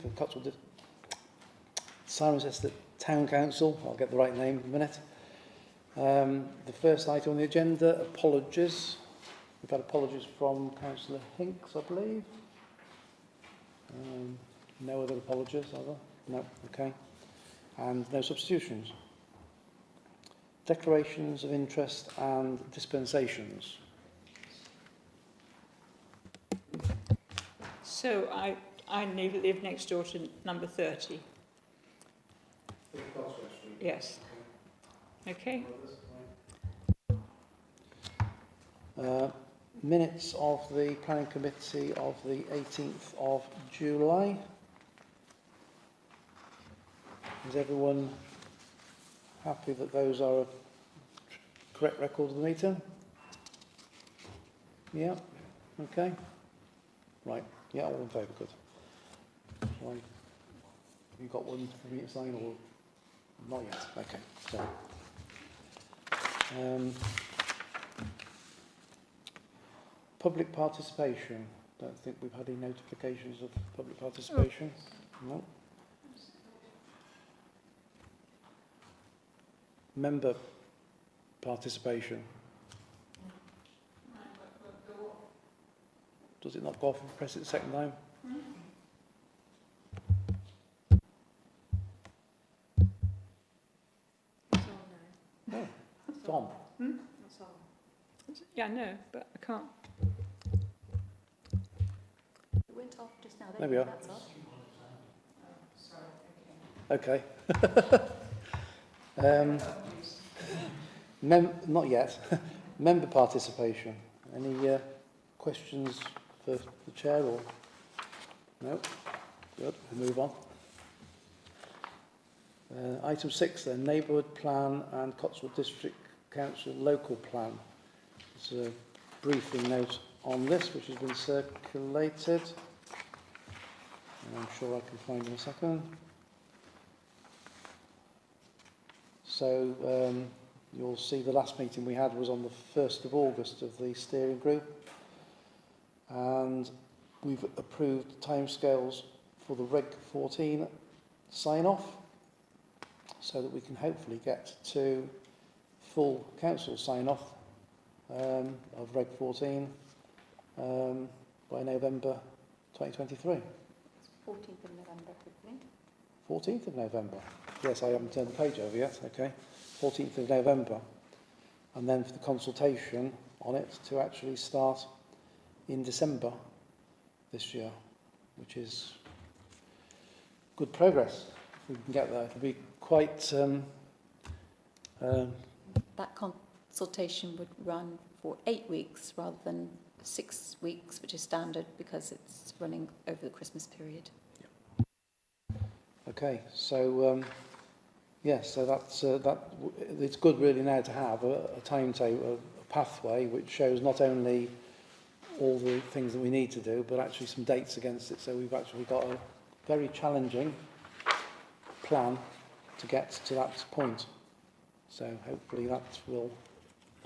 for Cotswold Cirencester Town Council. I'll get the right name in a minute. The first item on the agenda, apologies. We've had apologies from Councillor Hinks, I believe. No other apologies, are there? No, okay. And no substitutions. Declarations of interest and dispensations. So I live next door to number 30. Yes. Okay. Minutes of the Planning Committee of the 18th of July. Is everyone happy that those are a correct record of the meeting? Yeah? Okay. Right. Yeah, all in favour, good. Right. You got one for me to sign or not yet? Okay. So, public participation. Don't think we've had any notifications of public participation. No. Member participation. Does it not go off and press it the second time? It's on now. No. It's on. It's on. Yeah, no, but I can't. It went off just now. There we are. That's off. Okay. Not yet. Member participation. Any questions for the chair or no? Good. We'll move on. Item 6 then, neighbourhood plan and Cotswold District Council local plan. There's a briefing note on this which has been circulated. And I'm sure I can find in a second. So you'll see the last meeting we had was on the 1st of August of the steering group, and we've approved timescales for the Reg 14 sign-off so that we can hopefully get to full council sign-off of Reg 14 by November 2023. 14th of November, hopefully. 14th of November. Yes, I haven't turned the page over yet. Okay, 14th of November. And then for the consultation on it to actually start in December this year, which is good progress. If we can get there, it'll be quite... That consultation would run for 8 weeks rather than 6 weeks, which is standard because it's running over the Christmas period. Okay, so so that's it's good really now to have a timetable, a pathway which shows not only all the things that we need to do, but actually some dates against it. So we've actually got a very challenging plan to get to that point. So hopefully that will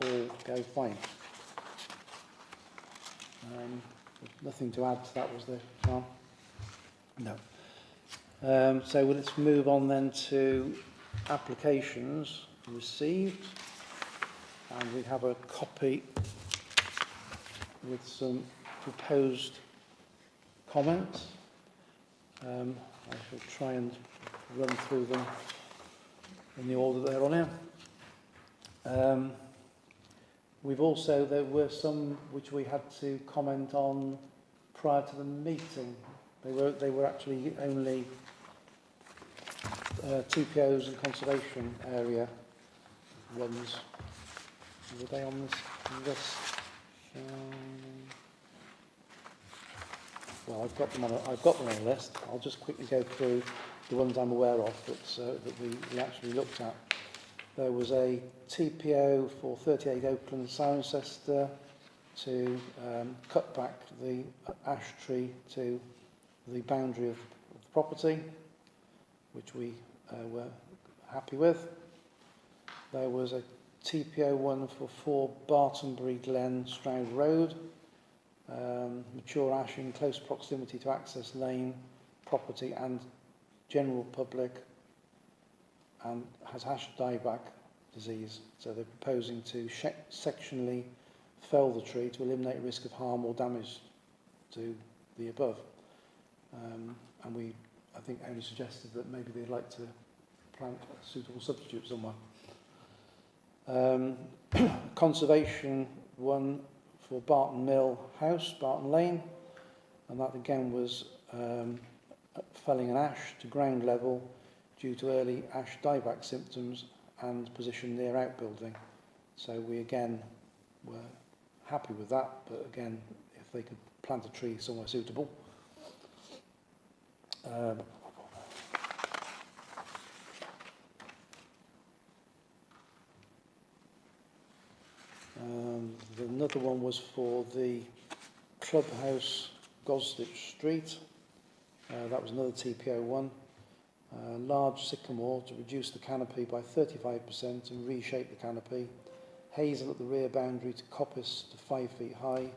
all go fine. Nothing to add to that, was there, John? No. So let's move on then to applications received, and we have a copy with some proposed comments. I shall try and run through them in the order they're on here. There were some which we had to comment on prior to the meeting. They were actually only TPOs and conservation area ones. Were they on this list? Well, I've got them on a list. I'll just quickly go through the ones I'm aware of that we actually looked at. There was a TPO for 38 Oakland Cirencester to cut back the ash tree to the boundary of the property, which we were happy with. There was a TPO one for 4 Bartonbury Glen Stroud Road, mature ash in close proximity to access lane property and general public and has hash dieback disease. So they're proposing to sectionally fell the tree to eliminate risk of harm or damage to the above. And we, I think, only suggested that maybe they'd like to plant a suitable substitute somewhere. Conservation one for Barton Mill House, Barton Lane, and that again was felling an ash to ground level due to early ash dieback symptoms and position near outbuilding. So we again were happy with that, but again, if they could plant a tree somewhere suitable. Another one was for the Clubhouse, Gosditch Street. That was another TPO one. Large sycamore to reduce the canopy by 35% and reshape the canopy. Hazel at the rear boundary to coppice to 5 feet high.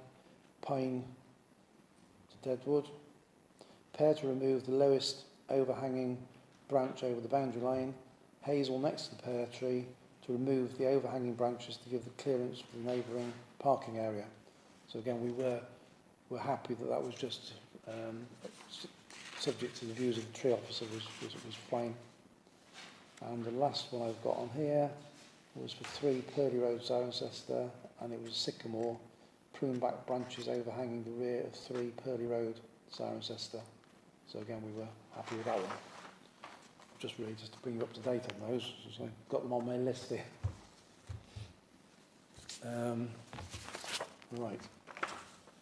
Pine to deadwood. Pear to remove the lowest overhanging branch over the boundary line. Hazel next to the pear tree to remove the overhanging branches to give the clearance for the neighbouring parking area. So again, we were happy that that was just subject to the views of the tree officer was fine. And the last one I've got on here was for 3 Purley Road, Cirencester, and it was sycamore, prune back branches overhanging the rear of 3 Purley Road, Cirencester. So again, we were happy with that one. Just really just to bring you up to date on those, so I've got them on my list here. Right.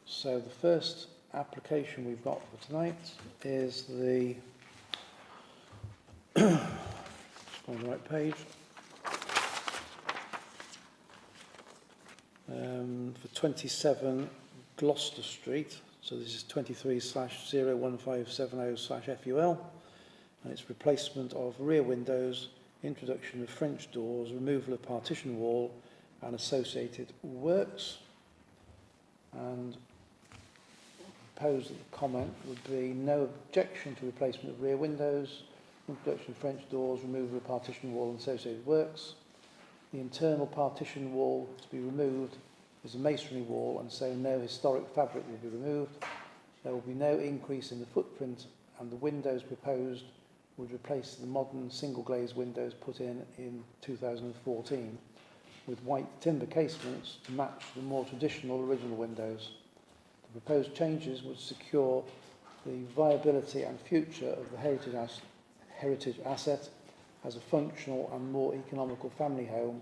So the first application we've got for tonight is the just find the right page. For 27 Gloucester Street. So this is 23/01570/FUL, and it's replacement of rear windows, introduction of French doors, removal of partition wall, and associated works. And proposed that the comment would be no objection to replacement of rear windows, introduction of French doors, removal of partition wall and associated works. The internal partition wall to be removed is a masonry wall, and so no historic fabric will be removed. There will be no increase in the footprint, and the windows proposed would replace the modern single glazed windows put in 2014 with white timber casements to match the more traditional original windows. The proposed changes would secure the viability and future of the heritage asset as a functional and more economical family home,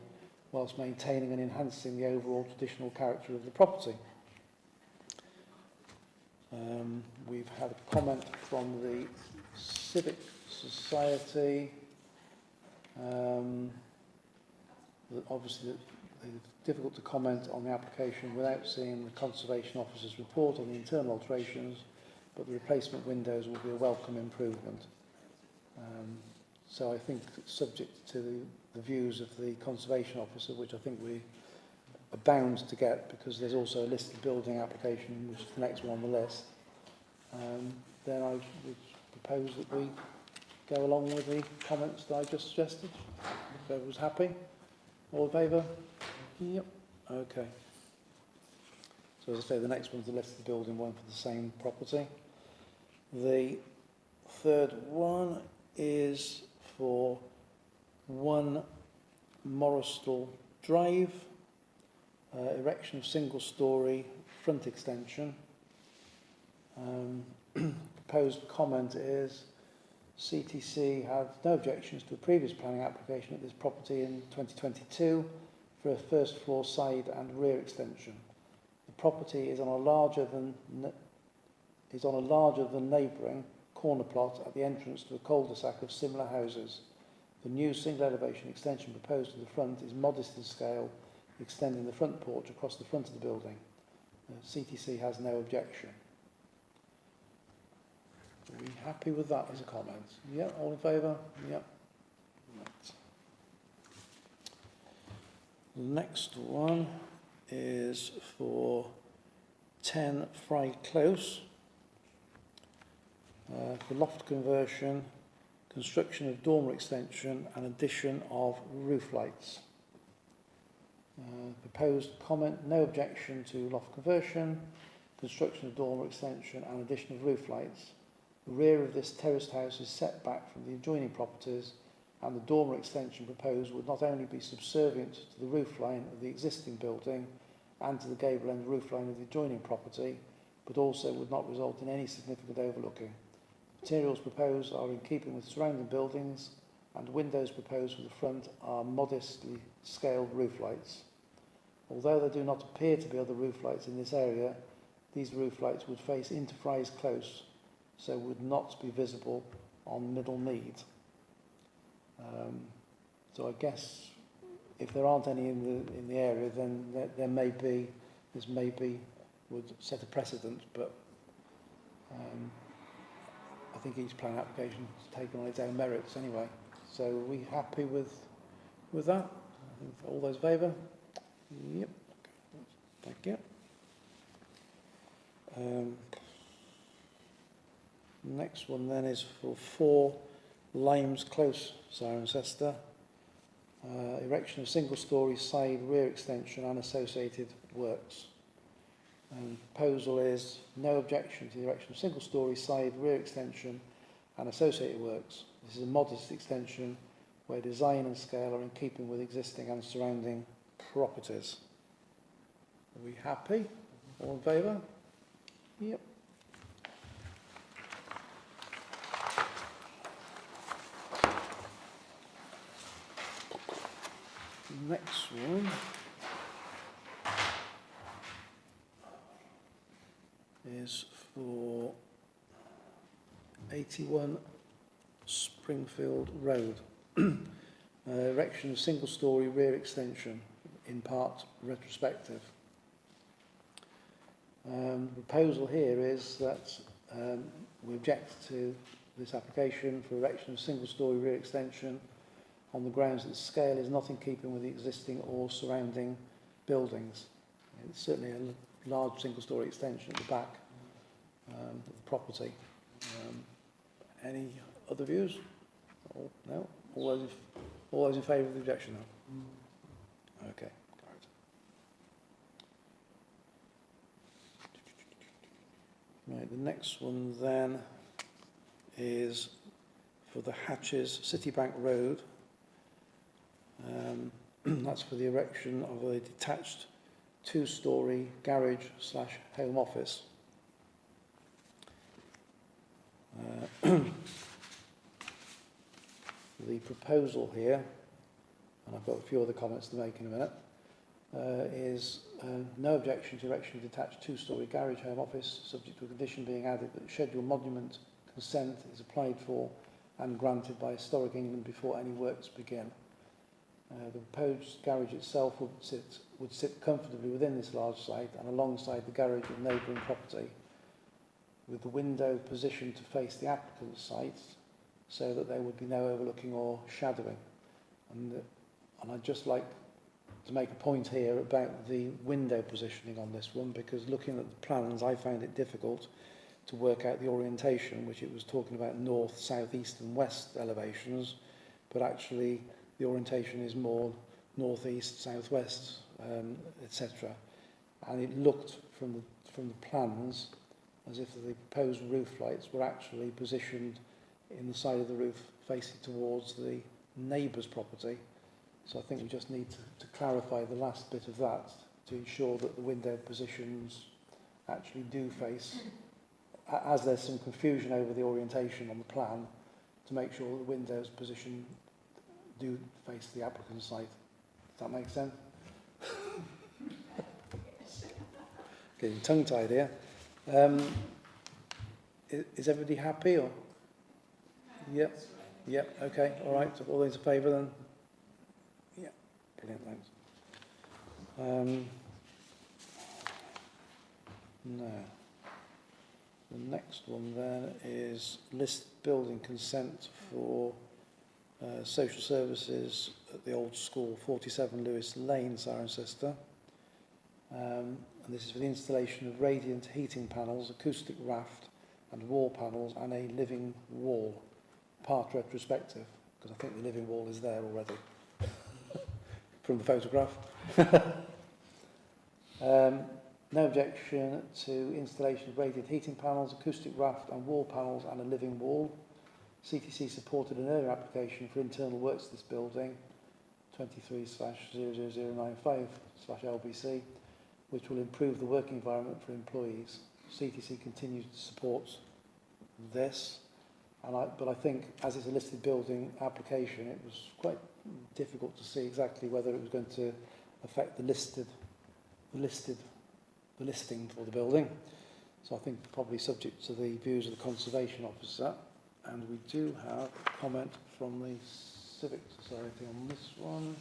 whilst maintaining and enhancing the overall traditional character of the property. We've had a comment from the Civic Society. Obviously, it's difficult to comment on the application without seeing the Conservation Officer's report on the internal alterations, but the replacement windows will be a welcome improvement. So I think, subject to the views of the Conservation Officer, which I think we are bound to get because there's also a listed building application, which is the next one on the list, then I would propose that we go along with the comments that I just suggested. If everyone's happy? All in favour? Yep. Okay. So as I say, the next one's the listed building one for the same property. The third one is for 1 Morristal Drive, erection of single-storey front extension. Proposed comment is CTC had no objections to a previous planning application at this property in 2022 for a first floor side and rear extension. The property is on a larger than neighbouring corner plot at the entrance to a cul-de-sac of similar houses. The new single elevation extension proposed to the front is modest in scale, extending the front porch across the front of the building. CTC has no objection. Are we happy with that as a comment? Yeah, all in favour? Yeah. Right. The next one is for 10 Fry Close. For loft conversion, construction of dormer extension and addition of roof lights. Proposed comment, no objection to loft conversion, construction of dormer extension and addition of roof lights. The rear of this terraced house is set back from the adjoining properties, and the dormer extension proposed would not only be subservient to the roof line of the existing building and to the gable end roof line of the adjoining property, but also would not result in any significant overlooking. Materials proposed are in keeping with surrounding buildings, and windows proposed for the front are modestly scaled roof lights. Although there do not appear to be other roof lights in this area, these roof lights would face into Fry's Close, so would not be visible on Middle Mead. So I guess if there aren't any in the area, then there may be, this maybe would set a precedent, but I think each plan application is taken on its own merits anyway. So are we happy with that? I think all those in favour? Yep. Thank you. Next one then is for 4 Limes Close, Cirencester. Erection of single-storey side rear extension and associated works. And proposal is no objection to the erection of single-storey side rear extension and associated works. This is a modest extension where design and scale are in keeping with existing and surrounding properties. Are we happy? All in favour? Yep. Next one is for 81 Springfield Road. Erection of single-storey rear extension, in part retrospective. The proposal here is that we object to this application for erection of single-storey rear extension on the grounds that the scale is not in keeping with the existing or surrounding buildings. It's certainly a large single-storey extension at the back of the property. Any other views? Oh, no? All those in favour of the objection? No? Okay. Right, the next one then is for the Hatches Citibank Road. That's for the erection of a detached 2-storey garage/home office. The proposal here, and I've got a few other comments to make in a minute, is no objection to erection of detached 2-storey garage home office, subject to a condition being added that scheduled monument consent is applied for and granted by Historic England before any works begin. The proposed garage itself would sit comfortably within this large site and alongside the garage of neighbouring property, with the window positioned to face the applicant's site so that there would be no overlooking or shadowing. And I'd just like to make a point here about the window positioning on this one, because looking at the plans I found it difficult to work out the orientation, which it was talking about north, south, east and west elevations, but actually the orientation is more northeast, southwest, etc. And it looked from the plans as if the proposed roof lights were actually positioned in the side of the roof facing towards the neighbour's property. So I think we just need to clarify the last bit of that to ensure that the window positions actually do face, as there's some confusion over the orientation on the plan, to make sure that the windows position do face the applicant's site. Does that make sense? Getting tongue-tied here. Is everybody happy? Or? Yep. Yep. Okay. All right. So all those in favour then? Yeah. Brilliant. Thanks. No. The next one then is list building consent for social services at the old school, 47 Lewis Lane, Cirencester. And this is for the installation of radiant heating panels, acoustic raft and wall panels and a living wall, part retrospective, because I think the living wall is there already from the photograph. No objection to installation of radiant heating panels, acoustic raft and wall panels and a living wall. CTC supported an earlier application for internal works to this building, 23/00095/LBC, which will improve the working environment for employees. CTC continues to support this, but I think as it's a listed building application, it was quite difficult to see exactly whether it was going to affect the listing for the building. So I think probably subject to the views of the Conservation Officer. And we do have a comment from the Civic Society on this one.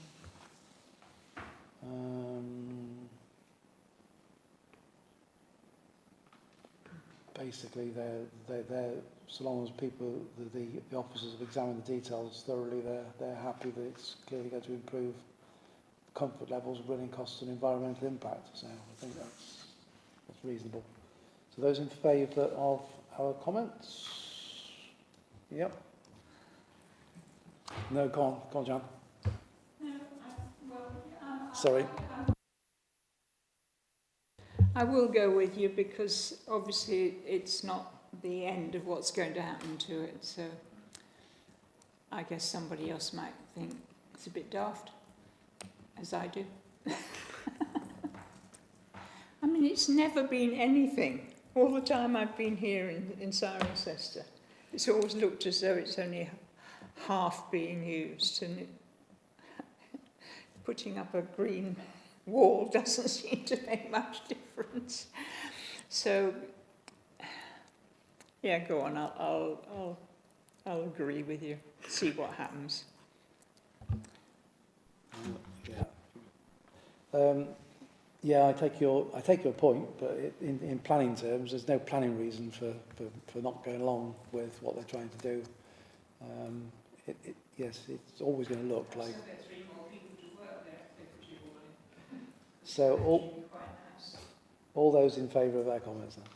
Basically, they're so long as people, the officers have examined the details thoroughly, they're happy that it's clearly going to improve comfort levels, running costs and environmental impact. So I think that's reasonable. So those in favour of our comments? Yep. No, go on, Jan. Sorry. I will go with you because obviously it's not the end of what's going to happen to it. So I guess somebody else might think it's a bit daft, as I do. I mean, it's never been anything. All the time I've been here in Cirencester, it's always looked as though it's only half being used, and putting up a green wall doesn't seem to make much difference. So, yeah, go on. I'll agree with you. See what happens. Yeah, I take your point, but in planning terms, there's no planning reason for not going along with what they're trying to do. Yes, it's always going to look like. So all those in favour of our comments then?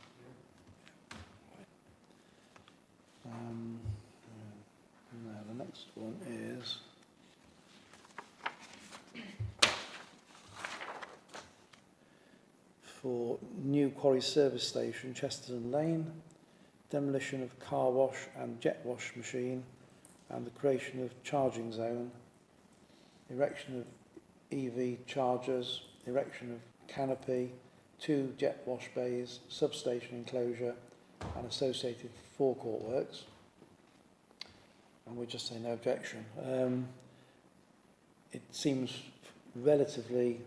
Now the next one is for new quarry service station, Chesterton Lane, demolition of car wash and jet wash machine, and the creation of charging zone, erection of EV chargers, erection of canopy, 2 jet wash bays, substation enclosure, and associated forecourt works. And we just say no objection. It seems relatively.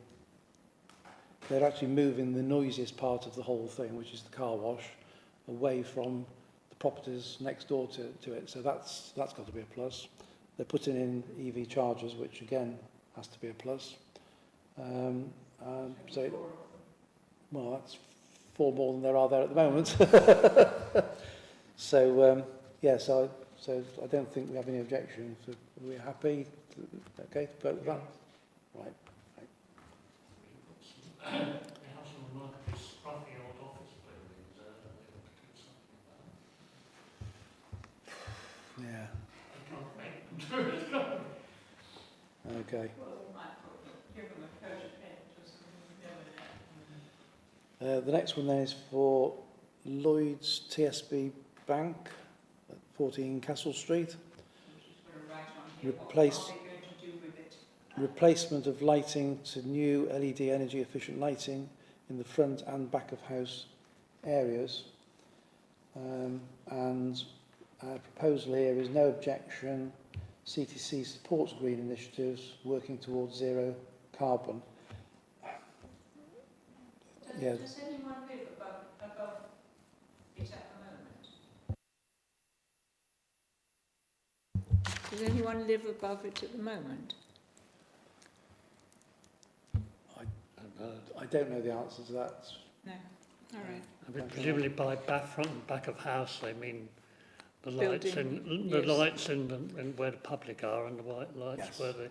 They're actually moving the noisiest part of the whole thing, which is the car wash, away from the properties next door to it. So that's got to be a plus. They're putting in EV chargers, which again has to be a plus. So, well, that's 4 more than there are there at the moment. So, yeah, so I don't think we have any objection. So we're happy. Okay, to vote with that? Right. The house on the market is scruffy old office buildings. Yeah. I can't make them do it. Okay. The next one then is for Lloyd's TSB Bank at 14 Castle Street. Replacement of lighting to new LED energy efficient lighting in the front and back of house areas. And proposal here is no objection. CTC supports green initiatives working towards zero carbon. Yeah. Does anyone live above it at the moment? Does anyone live above it at the moment? I don't know the answer to that. No. All right. I mean, presumably by front and back of house, they mean the lights Building, the yes. lights in where the public are, and the white lights Yes. where the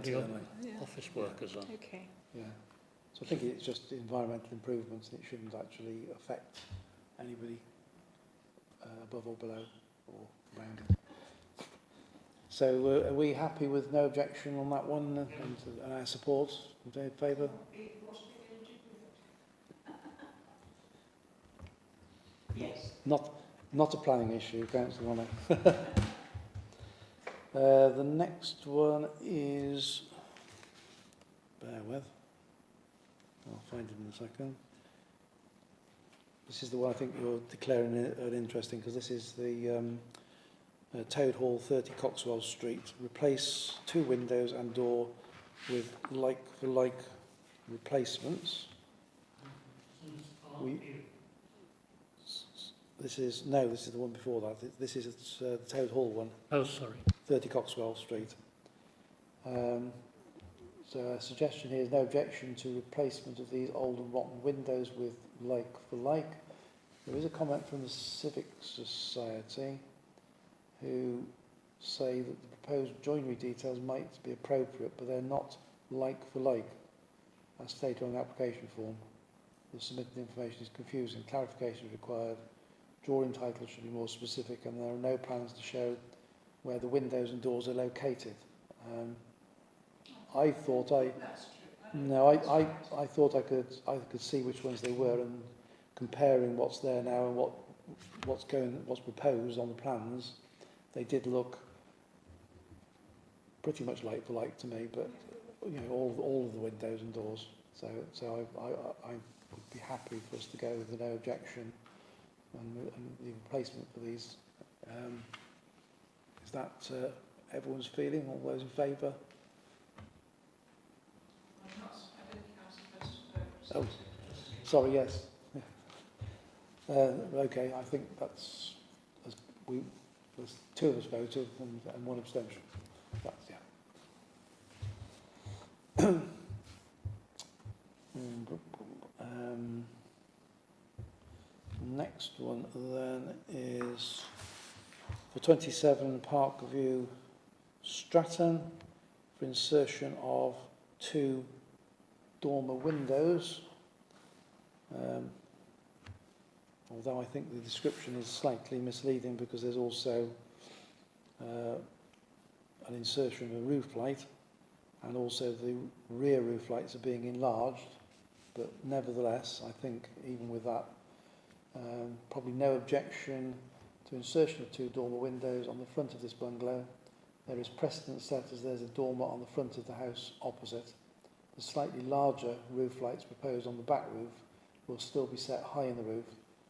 Certainly. office workers are. Okay. Yeah. So I think it's just environmental improvements and it shouldn't actually affect anybody above or below or around it. So are we happy with no objection on that one and our support? In favour? Yes. Not a planning issue, Councillor Honor. The next one is, bear with, I'll find it in a second. This is the one I think you're declaring interesting, because this is the Toad Hall, 30 Coxwell Street. Replace 2 windows and door with like-for-like replacements. This is the one before that. This is the Toad Hall one. Oh, sorry. 30 Coxwell Street. So a suggestion here is no objection to replacement of these old and rotten windows with like for like. There is a comment from the Civic Society who say that the proposed joinery details might be appropriate, but they're not like for like, as stated on the application form. The submitted information is confusing. Clarification is required. Drawing title should be more specific, and there are no plans to show where the windows and doors are located. I thought I thought I could see which ones they were, and comparing what's there now and what's proposed on the plans, they did look pretty much like for like to me. But you know, all of the windows and doors. So I would be happy for us to go with the no objection and the replacement for these. Is that everyone's feeling? All those in favour? Oh, sorry, yes. Okay, I think that's there's 2 of us voted and 1 abstention. That's, yeah. Next one then is for 27 Parkview Stratton for insertion of 2 dormer windows. Although I think the description is slightly misleading, because there's also an insertion of a roof light, and also the rear roof lights are being enlarged. But nevertheless, I think even with that, probably no objection to insertion of 2 dormer windows on the front of this bungalow. There is precedent set as there's a dormer on the front of the house opposite. The slightly larger roof lights proposed on the back roof will still be set high in the roof,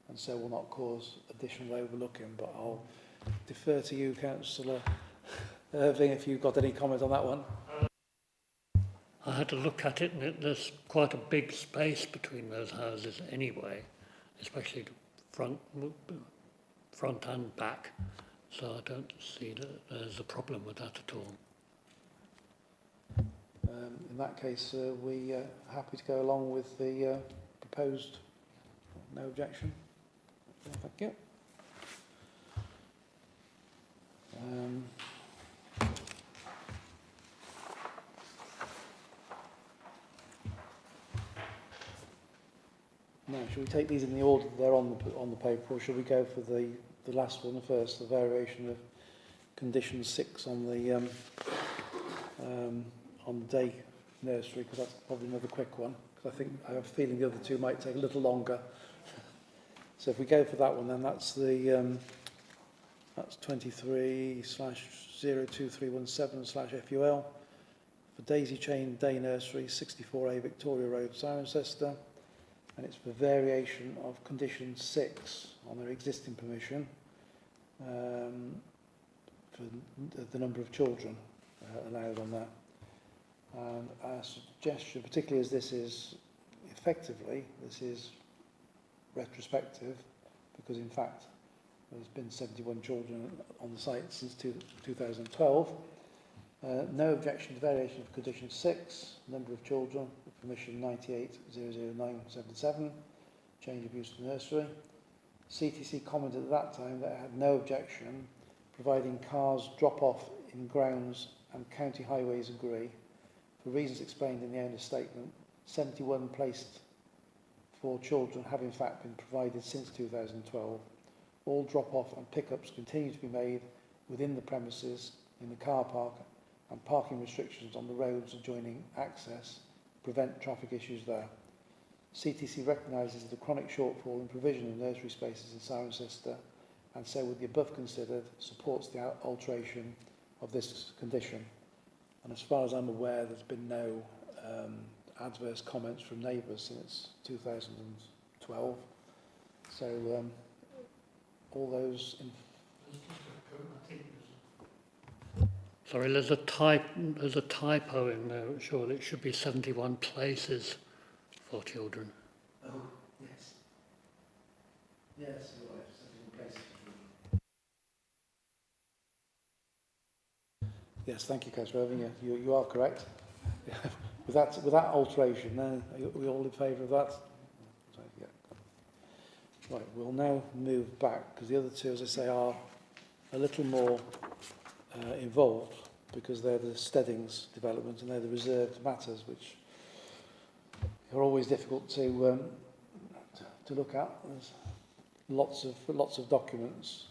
and so will not cause additional overlooking. But I'll defer to you, Councillor Irving, if you've got any comment on that one. I had to look at it, and there's quite a big space between those houses anyway, especially the front and back. So I don't see that there's a problem with that at all. In that case, we happy to go along with the proposed no objection? Thank you. Now, should we take these in the order they're on the paper, or should we go for the last one first, the variation of condition 6 on the day nursery, because that's probably another quick one, because I have a feeling the other 2 might take a little longer. So if we go for that one, then that's the that's 23/02317/FUL for Daisy Chain Day Nursery, 64A Victoria Road, Cirencester, and it's for variation of condition 6 on their existing permission for the number of children allowed on there. And our suggestion, particularly as this is retrospective, because in fact there's been 71 children on the site since 2012. No objection to variation of condition 6, number of children, permission 98,00977, change of use to nursery. CTC commented at that time that it had no objection, providing cars drop off in grounds and county highways agree. For reasons explained in the owner's statement, 71 placed for children have in fact been provided since 2012. All drop-off and pickups continue to be made within the premises in the car park, and parking restrictions on the roads adjoining access prevent traffic issues there. CTC recognises the chronic shortfall in provision of nursery spaces in Cirencester, and so with the above considered, supports the alteration of this condition. And as far as I'm aware, there's been no adverse comments from neighbours since 2012. So all those in Sorry, there's a typo in there. Surely it should be 71 places for children. Oh, yes. Yes, you're right. 71 places. Yes, thank you, Councillor Irving. Yeah, you are correct. with that alteration, then are we all in favour of that? Sorry, yeah. Right, we'll now move back because the other two, as I say, are a little more involved because they're the Steddings development and they're the reserved matters, which are always difficult to look at. There's lots of documents.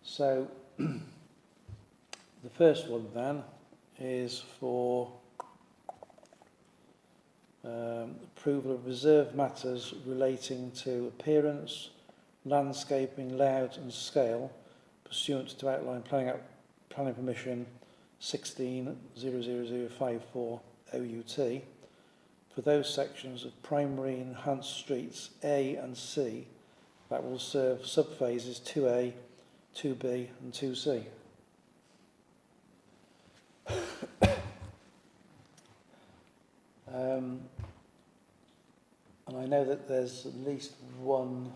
So the first one then is for approval of reserved matters relating to appearance, landscaping, layout and scale pursuant to outline planning permission 16-00054 OUT for those sections of primary enhanced streets A and C that will serve subphases 2A, 2B and 2C. And I know that there's at least one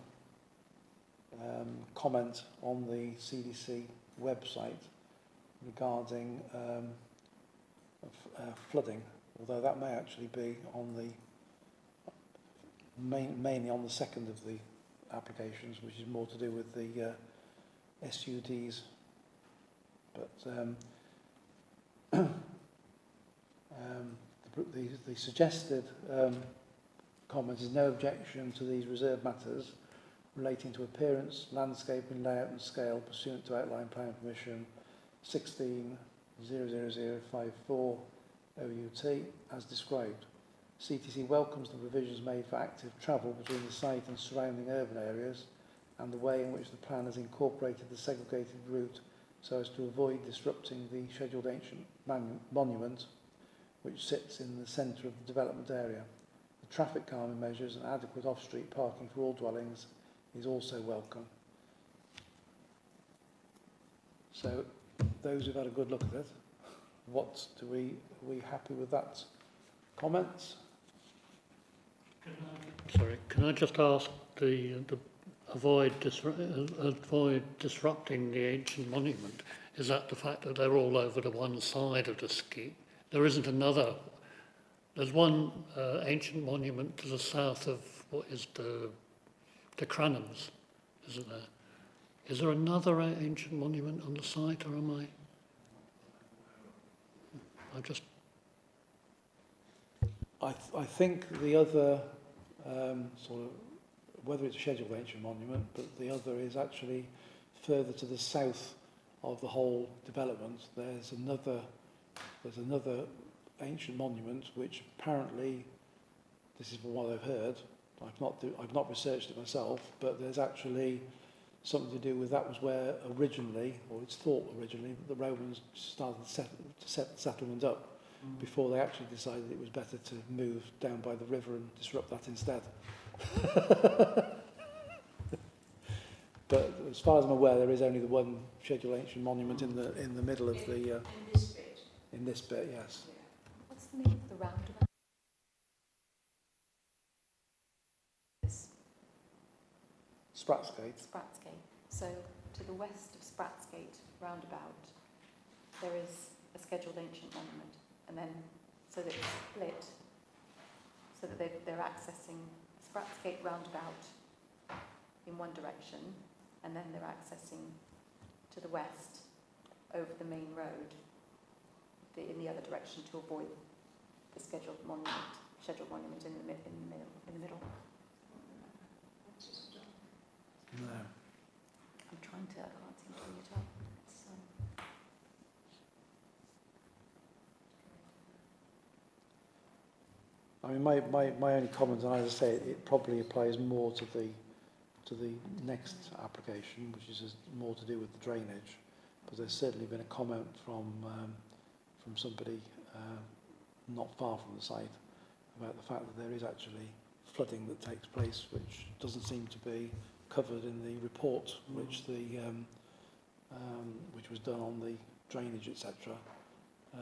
comment on the CDC website regarding flooding, although that may actually be on the mainly on the second of the applications, which is more to do with the SUDs. But the suggested comment is no objection to these reserved matters relating to appearance, landscaping, layout and scale pursuant to outline planning permission 16-00054 OUT as described. CTC welcomes the provisions made for active travel between the site and surrounding urban areas and the way in which the plan has incorporated the segregated route so as to avoid disrupting the scheduled ancient monument which sits in the centre of the development area. The traffic calming measures and adequate off-street parking for all dwellings is also welcome. So those who've had a good look at it, are we happy with that comment? Sorry, can I just ask avoid disrupting the ancient monument? Is that the fact that they're all over to one side of the ski? There isn't another. There's one ancient monument to the south of what is the Cranhams, isn't there? Is there another ancient monument on the site, or am I just... I think the other sort of, whether it's a scheduled ancient monument, but the other is actually further to the south of the whole development. There's another ancient monument which apparently, this is from what I've heard, I've not researched it myself, but there's actually something to do with that was where originally, or it's thought originally, that the Romans started to set the settlement up before they actually decided it was better to move down by the river and disrupt that instead. But as far as I'm aware, there is only the one scheduled ancient monument in the middle of the... in this bit. In this bit, yes. What's the name of the roundabout? Spratsgate. Spratsgate. So to the west of Spratsgate roundabout, there is a scheduled ancient monument, and then so that it's split, so that they're accessing Spratsgate roundabout in one direction, and then they're accessing to the west over the main road in the other direction to avoid the scheduled monument in the middle. No. find it, I can't seem to bring it up. It's, I mean, my only comment, and as I say, it probably applies more to the next application, which is more to do with the drainage. But there's certainly been a comment from somebody not far from the site about the fact that there is actually flooding that takes place, which doesn't seem to be covered in the report, which which was done on the drainage, etc.,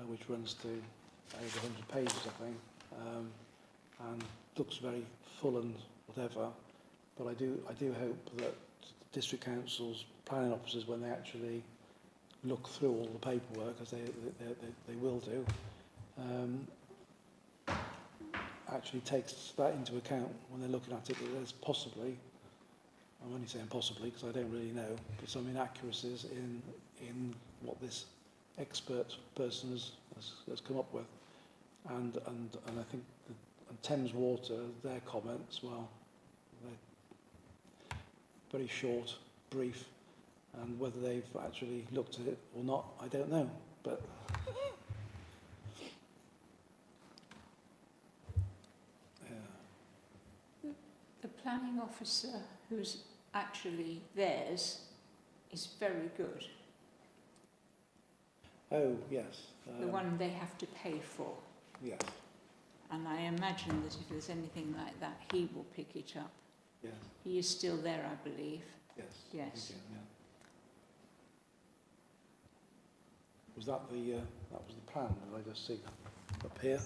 which runs to over 100 pages, I think, and looks very full and whatever. But I do hope that district councils, planning officers, when they actually look through all the paperwork, as they will do, actually takes that into account when they're looking at it, that there's possibly, I'm only saying possibly because I don't really know, but some inaccuracies in what this expert person has come up with. And I think and Thames Water, their comments, well, they're very short, brief, and whether they've actually looked at it or not, I don't know. But The planning officer who's actually theirs is very good. oh yes, The one they have to pay for. yes, And I imagine that if there's anything like that, he will pick it up. yes, He is still there, I believe. yes. Yes. Thank you, yeah. Was that that was the plan? Did I just see up here?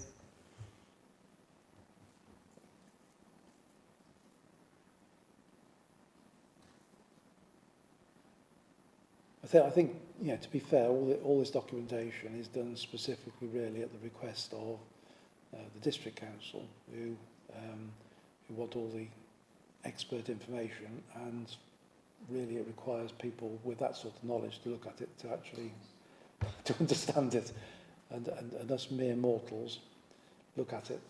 I think, yeah, to be fair, all this documentation is done specifically really at the request of the district council, who want all the expert information, and really it requires people with that sort of knowledge to look at it, to actually to understand it, and us mere mortals look at it,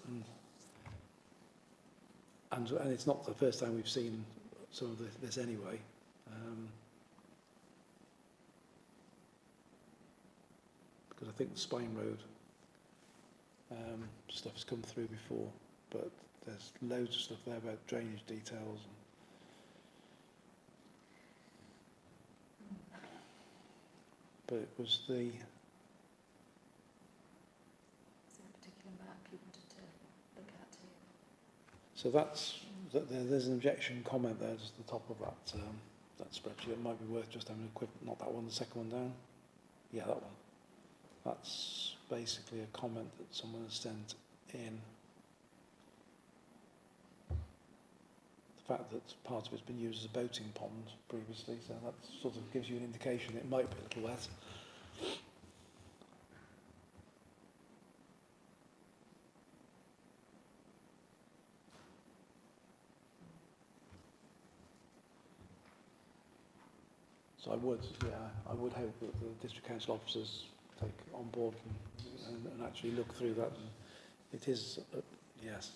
and it's not the first time we've seen some of this anyway. Because I think the Spine Road stuff has come through before, but there's loads of stuff there about drainage details. But it was the... is there a particular map you wanted to look at too? So there's an objection comment there just at the top of that spreadsheet. It might be worth just having a quick, not that one, the second one down. Yeah, that one. That's basically a comment that someone has sent in. The fact that part of it's been used as a boating pond previously, so that sort of gives you an indication it might be a little wet. So I would hope that the district council officers take on board and actually look through that. And it is, yes.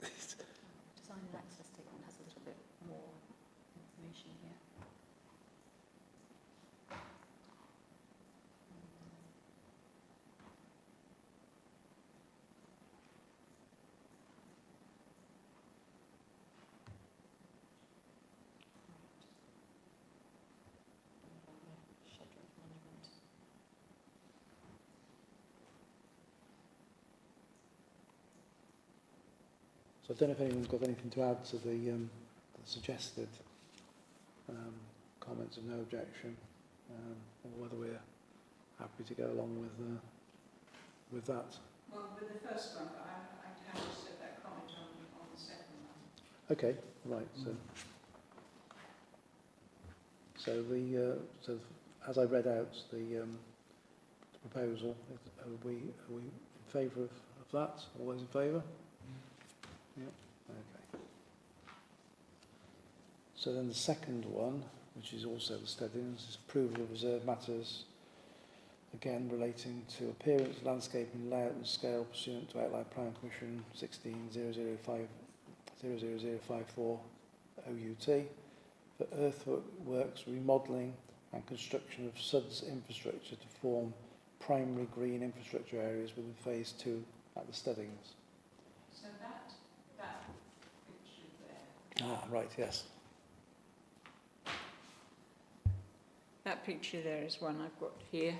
Design and access statement has a little bit more information here. Schedule monument. So I don't know if anyone's got anything to add to the suggested comments of no objection, or whether we're happy to go along with that. Well, with the first one, I have to set that comment on the second one. Okay, right. So as I read out the proposal, are we in favour of that? All those in favour? Yeah. Okay. So then the second one, which is also the steadings, is approval of reserve matters, again relating to appearance, landscaping, layout and scale pursuant to Outline Plan Commission 16 005 00054 OUT. for earthworks, remodelling and construction of SUDS infrastructure to form primary green infrastructure areas within phase 2 at the Steadings. So that picture there. Ah, right, yes. That picture there is one I've got here.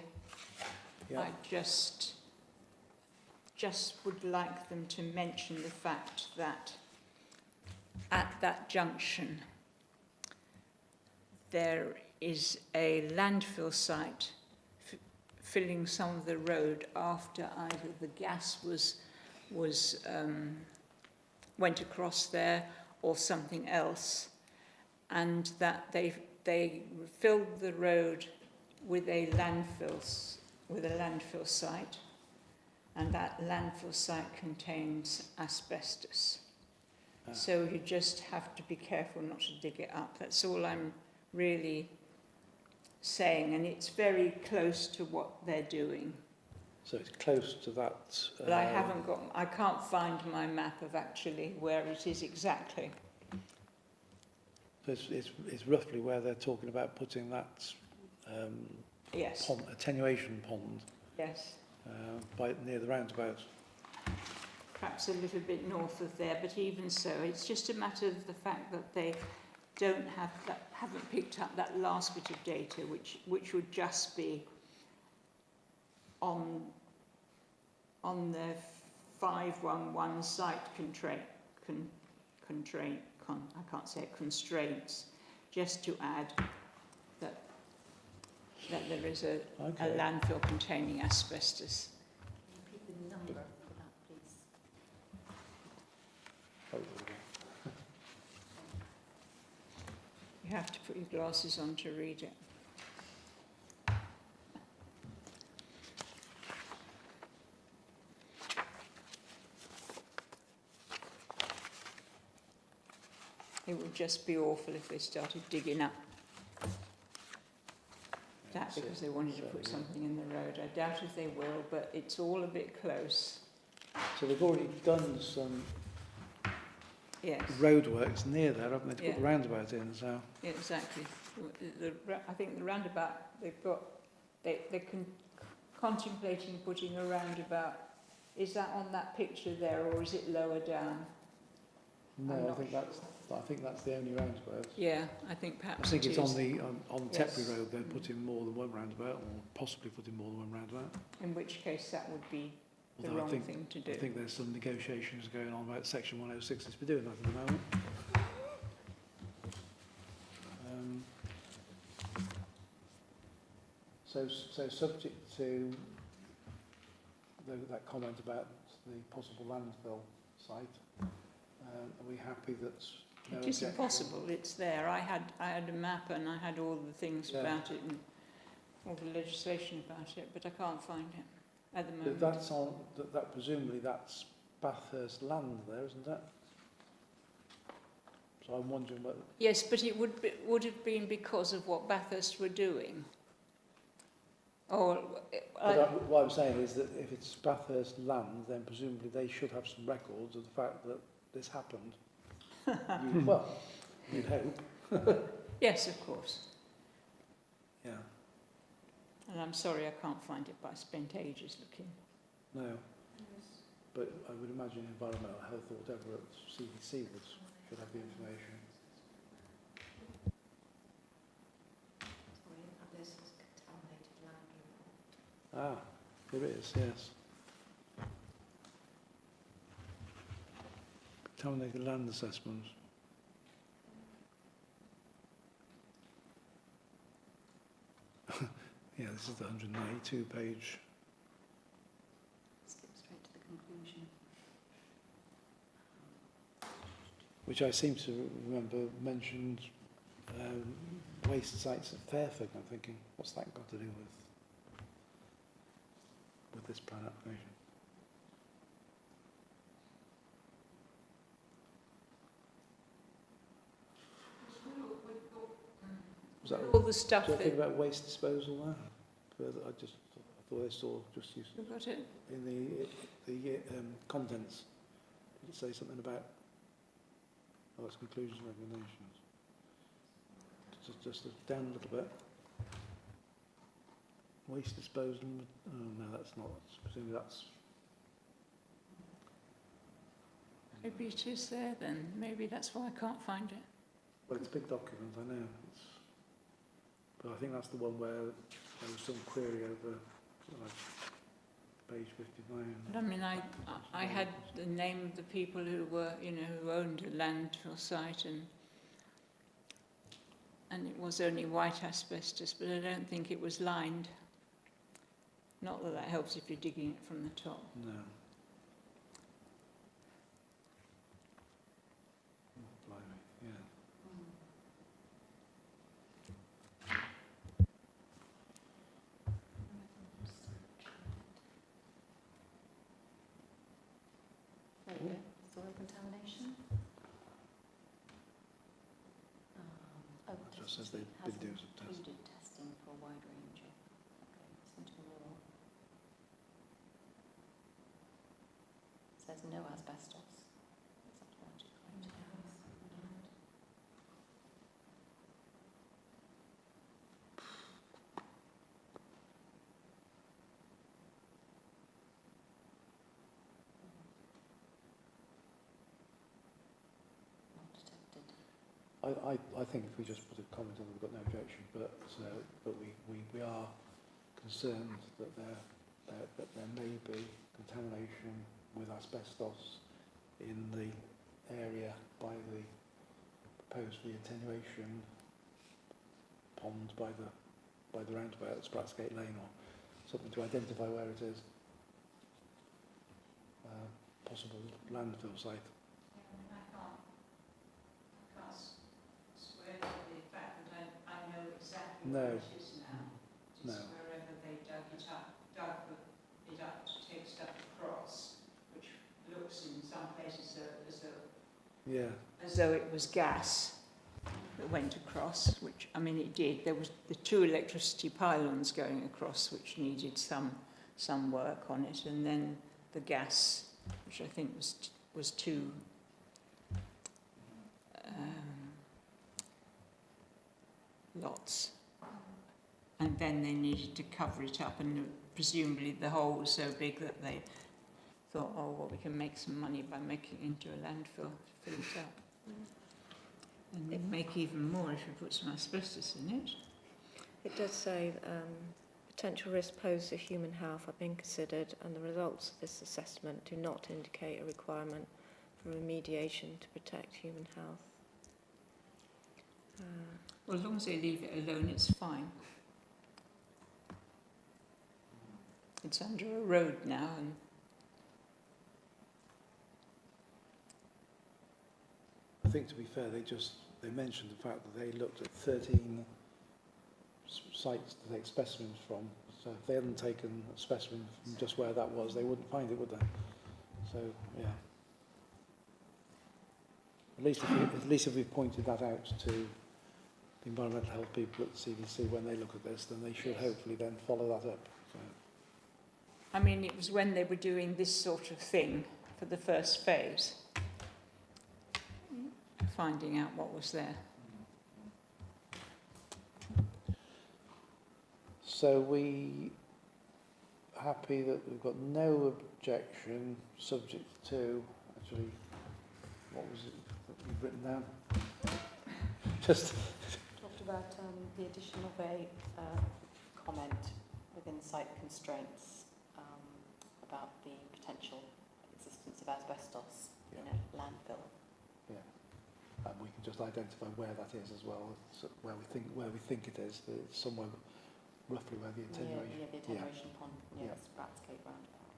Yeah. I just would like them to mention the fact that at that junction there is a landfill site filling some of the road after either the gas went across there or something else, and that they filled the road with a landfill site, and that landfill site contains asbestos. Ah. So you just have to be careful not to dig it up. That's all I'm really saying, and it's very close to what they're doing. So it's close to that. But I can't find my map of actually where it is exactly. So it's roughly where they're talking about putting that Yes, pond, attenuation pond yes. near the roundabout. Perhaps a little bit north of there, but even so, it's just a matter of the fact that they haven't picked up that last bit of data, which would just be on the 511 site constraints, just to add that there is a Okay. landfill containing asbestos. Repeat the number for that, please. Oh, there You have to put your glasses on to read it. It would just be awful if they started digging up that we go. because they wanted to put something in the road. I doubt if they will, but it's all a bit close. So they've already done some Yes, roadworks near there, haven't they, to put Yeah. the roundabout in, so... yeah, exactly. I think the roundabout, they're contemplating putting a roundabout. Is that on that picture there, or is it lower down? I'm No, not I think that's the only roundabout. Yeah, I think perhaps I think it it's is. on Yes. Tepley Road, they're putting more than one roundabout, or possibly putting more than one roundabout. In which case that would be the Although wrong thing to do. I think there's some negotiations going on about Section 106 is for doing that at the moment. So subject to that comment about the possible landfill site, are we happy that no It is objection? impossible, it's there. I had a map and I had all the things Yeah. about it and all the legislation about it, but I can't find it at the But moment. that's on, that presumably that's Bathurst land there, isn't it? So I'm wondering whether... Yes, but it would have been because of what Bathurst were doing. Or, What I'm saying is that if it's Bathurst land, then presumably they should have some records of the fact that this happened. Well, you'd hope. yes, of course. Yeah. And I'm sorry I can't find it, but I spent ages looking. No. But I would imagine Environmental Health or whatever at CDC should have the information. Sorry, this is contaminated land. Ah, there is, yes. Contaminated land assessments. Yeah, this is the 192 page. Skip straight to the conclusion. Which I seem to remember mentioned waste sites at Fairford. I'm thinking, what's that got to do with this plan application? Was that All the stuff do you that... think about waste disposal there? Further, I thought I saw just used You got it? in the contents. Did it say something about its conclusions and recommendations? just down a little bit. Waste disposal, oh no, that's not, presumably that's, Maybe it is there then. Maybe that's why I can't find it. well, it's a big document, I know. But I think that's the one where there was some query over page 59. But I mean, I had the name of the people who were, who owned a landfill site, and it was only white asbestos, but I don't think it was lined. Not that that helps if you're digging it from the top. No. Blimey, yeah. There we go. Soil contamination. Oh, It just says testing they've been doing hasn't some tests. included testing for a wide range of, okay, listen to law. Says no asbestos. Supplementary criteria. Not detected. I think if we just put a comment on, we've got no objection, but we are concerned that there may be contamination with asbestos in the area by the proposed reattenuation pond by the roundabout at Spratsgate Lane, or something to identify where it is. Possible landfill site. I can't swear to the fact that I know exactly No. where it is now. Just No. wherever they dug it up to take stuff across, which looks in some places Yeah. as though it was gas that went across, which, I mean, it did. There was the 2 electricity pylons going across, which needed some work on it, and then the gas, which I think was 2 lots. And then they needed to cover it up, and presumably the hole was so big that they thought, oh, well, we can make some money by making it into a landfill to fill it up. And they'd make even more if you put some asbestos in it. It does say potential risks posed to human health are being considered, and the results of this assessment do not indicate a requirement for remediation to protect human health. Well, as long as they leave it alone, it's fine. It's under a road now, and I think, to be fair, they mentioned the fact that they looked at 13 sites to take specimens from. So if they hadn't taken a specimen from just where that was, they wouldn't find it, would they? So yeah. At least if we've pointed that out to the environmental health people at the CDC when they look at this, then they should hopefully then follow that up. So. I mean, it was when they were doing this sort of thing for the first phase, finding out what was there. So we happy that we've got no objection, subject to, actually, what was it that we've written down? Just Talked about the addition of a comment within site constraints about the potential existence of asbestos in a landfill. yeah, and we can just identify where that is as well, so where we think it is. It's somewhere roughly where the attenuation. Yeah, the attenuation pond near Yeah. the Spratsgate roundabout.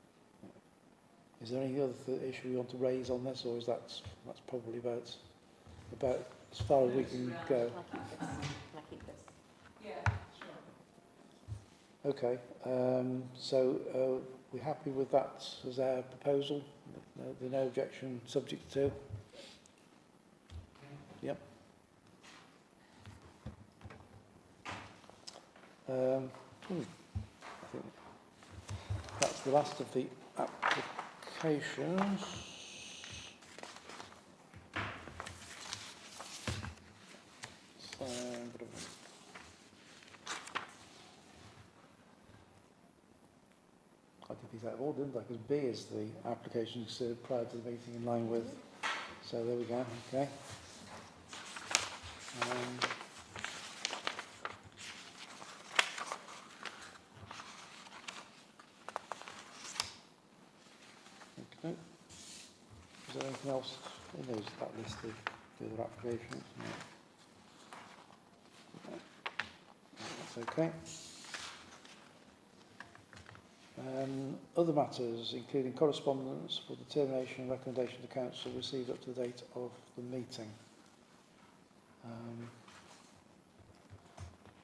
Is there any other issue you want to raise on this, or is that's probably about as far as we can go? Can I keep this? Yeah, sure. Okay, so we're happy with that as our proposal? No objection, subject to? Yep. I think that's the last of the applications. So, I did these out of order, didn't I? Because B is the application considered prior to the meeting in line with. So there we go, okay. Okay. Is there anything else in those, that list of the other applications? No. That's okay. Other matters, including correspondence for determination and recommendation to council received up to the date of the meeting.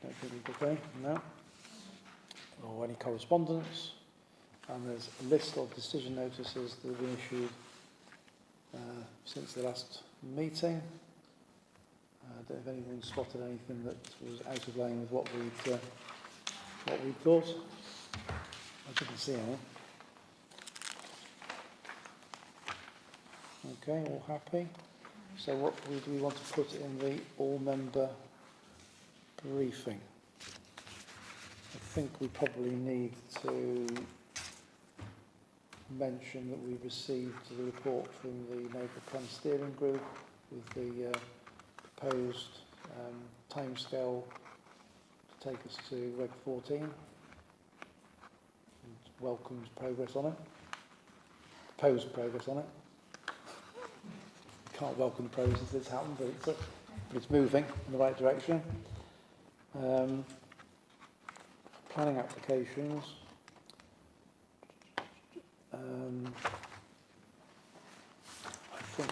Don't think we've got any, no. Or any correspondence. And there's a list of decision notices that have been issued since the last meeting. I don't know if anyone spotted anything that was out of line with what we'd thought. I didn't see any. Okay, all happy. So what do we want to put in the all-member briefing? I think we probably need to mention that we received the report from the Neighbourhood Plan Steering Group with the proposed timescale to take us to Reg 14. And welcomes progress on it. Proposed progress on it. Can't welcome the progress until it's happened, but it's moving in the right direction. Planning applications. I think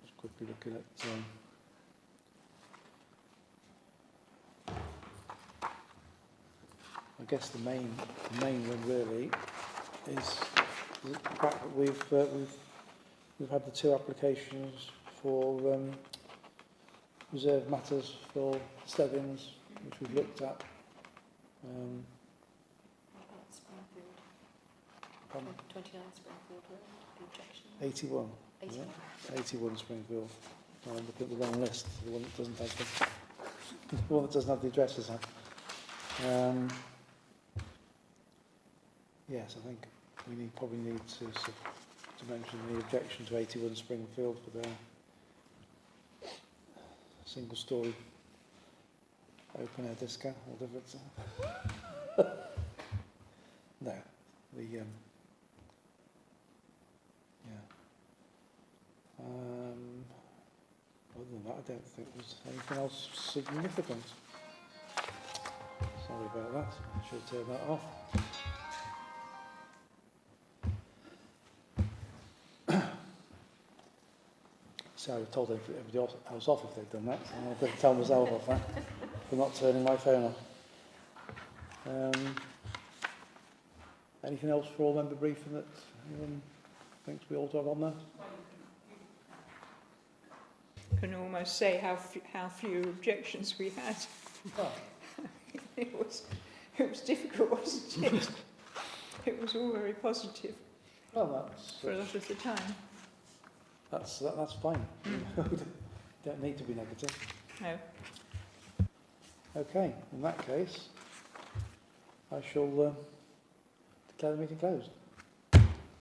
just quickly looking at I guess the main one really is the fact that we've had the two applications for reserved matters for Stebbins, which we've looked at. Springfield, Pardon? 29 Springfield Road, the objection. 81. 81. Yeah? 81 Springfield. I'm looking at the wrong list, the one that doesn't have the one that doesn't have the addresses on. Yes, I think we probably need to mention the objection to 81 Springfield for their single story open air disco, or whatever it's no, the yeah. Other than that, I don't think there's anything else significant. Sorry about that. I should turn that off. So I told everybody else I was off if they'd done that, and I better tell myself off that for not turning my phone off. Anything else for all member briefing that anyone thinks we ought to have on there? Can almost say how few objections we had. Oh. It was difficult, wasn't it? It was all very positive Well, for a lot of the time. that's fine. Don't need to be negative. No. Okay, in that case, I shall declare the meeting closed.